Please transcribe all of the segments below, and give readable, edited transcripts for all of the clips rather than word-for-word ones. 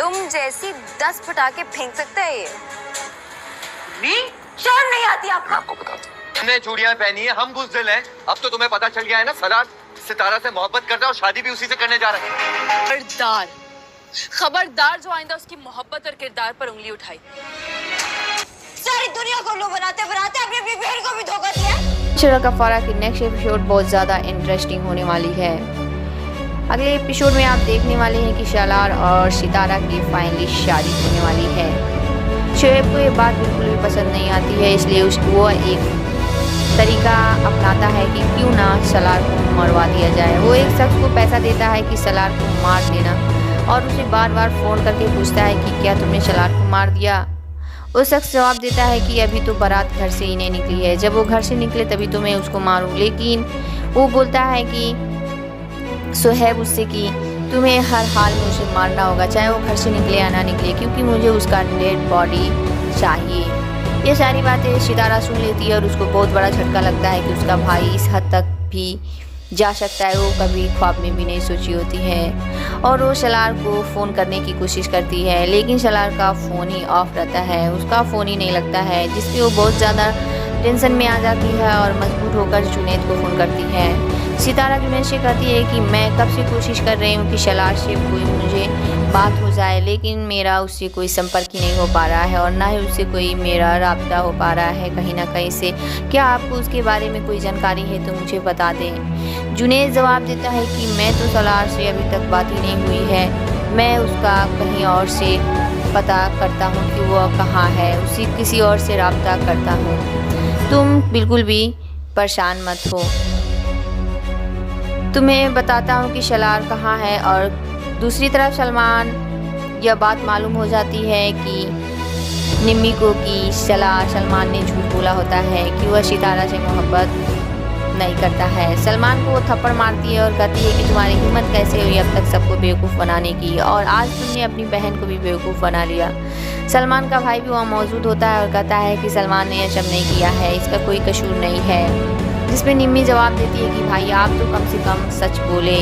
तुम जैसी 10 पटाखे फेंक सकता है ये। शर्म नहीं आती आपको? आपको बता दो, हमने चूड़ियां पहनी है, हम बुज़दिल हैं। अब तो तुम्हें पता चल गया है ना, सलार सितारा से मोहब्बत करता है और शादी भी उसी से करने जा रहे हैं। खबरदार जो आइंदा उसकी मोहब्बत और किरदार पर उंगली उठाई। सारी दुनिया को लोग बनाते बनाते अपनी अपनी बहन को भी धोखा दिया। चलो कफारा की नेक्स्ट एपिसोड बहुत ज़्यादा इंटरेस्टिंग होने वाली है। अगले एपिसोड में आप देखने वाले हैं कि शलार और सितारा की फाइनली शादी होने वाली है। शोएब को ये बात बिल्कुल भी पसंद नहीं आती है, इसलिए वो एक तरीका अपनाता है कि क्यों ना सलार को मरवा दिया जाए। वो एक शख्स को पैसा देता है कि सलार को मार देना और उसे बार बार फ़ोन करके पूछता है कि क्या तुमने सलार को मार दिया। वो शख्स जवाब देता है कि अभी तो बारात घर से ही नहीं निकली है, जब वो घर से निकले तभी तो मैं उसको मारूं। लेकिन वो बोलता है कि शोएब उससे कि तुम्हें हर हाल में उसे मारना होगा, चाहे वो घर से निकले या ना निकले, क्योंकि मुझे उसका डेड बॉडी चाहिए। ये सारी बातें सितारा सुन लेती है और उसको बहुत बड़ा झटका लगता है कि उसका भाई इस हद तक भी जा सकता है, वो कभी ख्वाब में भी नहीं सोची होती है। और वो सलार को फ़ोन करने की कोशिश करती है, लेकिन सलार का फ़ोन ही ऑफ रहता है, उसका फ़ोन ही नहीं लगता है, जिससे वो बहुत ज़्यादा टेंशन में आ जाती है और मजबूर होकर जुनैद को फ़ोन करती है। सितारा जुनैद से कहती है कि मैं कब से कोशिश कर रही हूँ कि सलार से कोई मुझे बात हो जाए, लेकिन मेरा उससे कोई संपर्क ही नहीं हो पा रहा है और ना ही उससे कोई मेरा राब्ता हो पा रहा है कहीं ना कहीं से। क्या आपको उसके बारे में कोई जानकारी है तो मुझे बता दें। जुनैद जवाब देता है कि मैं तो सलार से अभी तक बात ही नहीं हुई है, मैं उसका कहीं और से पता करता हूँ कि वो कहाँ है, उसी किसी और से राब्ता करता हूँ, तुम बिल्कुल भी परेशान मत हो, तुम्हें बताता हूँ कि सलार कहाँ है। और दूसरी तरफ सलमान यह बात मालूम हो जाती है कि निम्मी को कि सलमान ने झूठ बोला होता है कि वह सितारा से मोहब्बत नहीं करता है। सलमान को वो थप्पड़ मारती है और कहती है कि तुम्हारी हिम्मत कैसे हुई अब तक सबको बेवकूफ़ बनाने की, और आज तुमने अपनी बहन को भी बेवकूफ़ बना लिया। सलमान का भाई भी वहाँ मौजूद होता है और कहता है कि सलमान ने यह सब नहीं किया है, इसका कोई कसूर नहीं है, जिसमें निम्मी जवाब देती है कि भाई आप तो कम से कम सच बोले।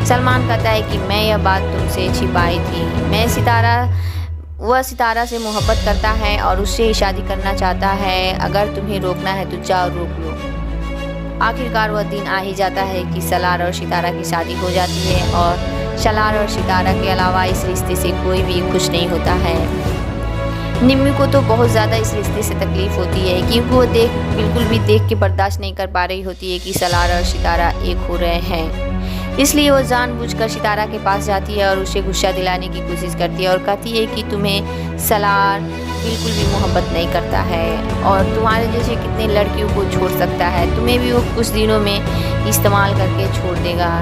सलमान कहता है कि मैं यह बात तुमसे छिपाई थी, वह सितारा से मोहब्बत करता है और उससे ही शादी करना चाहता है, अगर तुम्हें रोकना है तो जाओ रोक लो। आखिरकार वह दिन आ ही जाता है कि सलार और सितारा की शादी हो जाती है और सलार और सितारा के अलावा इस रिश्ते से कोई भी खुश नहीं होता है। निम्मी को तो बहुत ज़्यादा इस रिश्ते से तकलीफ़ होती है, क्योंकि वो बिल्कुल भी देख के बर्दाश्त नहीं कर पा रही होती है कि सलार और सितारा एक हो रहे हैं। इसलिए वो जानबूझकर सितारा के पास जाती है और उसे गुस्सा दिलाने की कोशिश करती है और कहती है कि तुम्हें सलार बिल्कुल भी मोहब्बत नहीं करता है और तुम्हारे जैसे कितने लड़कियों को छोड़ सकता है, तुम्हें भी वो कुछ दिनों में इस्तेमाल करके छोड़ देगा।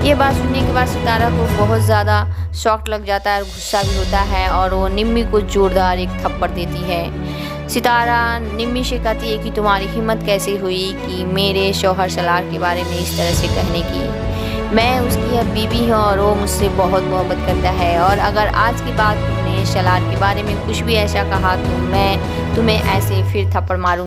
ये बात सुनने के बाद सितारा को बहुत ज़्यादा शॉक लग जाता है और गुस्सा भी होता है और वो निम्मी को जोरदार एक थप्पड़ देती है। सितारा निम्मी से कहती है कि तुम्हारी हिम्मत कैसे हुई कि मेरे शौहर सलार के बारे में इस तरह से कहने की, मैं उसकी अब बीवी हूँ और वो मुझसे बहुत मोहब्बत करता है, और अगर आज के बाद तुमने सलार के बारे में कुछ भी ऐसा कहा तो मैं तुम्हें ऐसे फिर थप्पड़ मारूँ।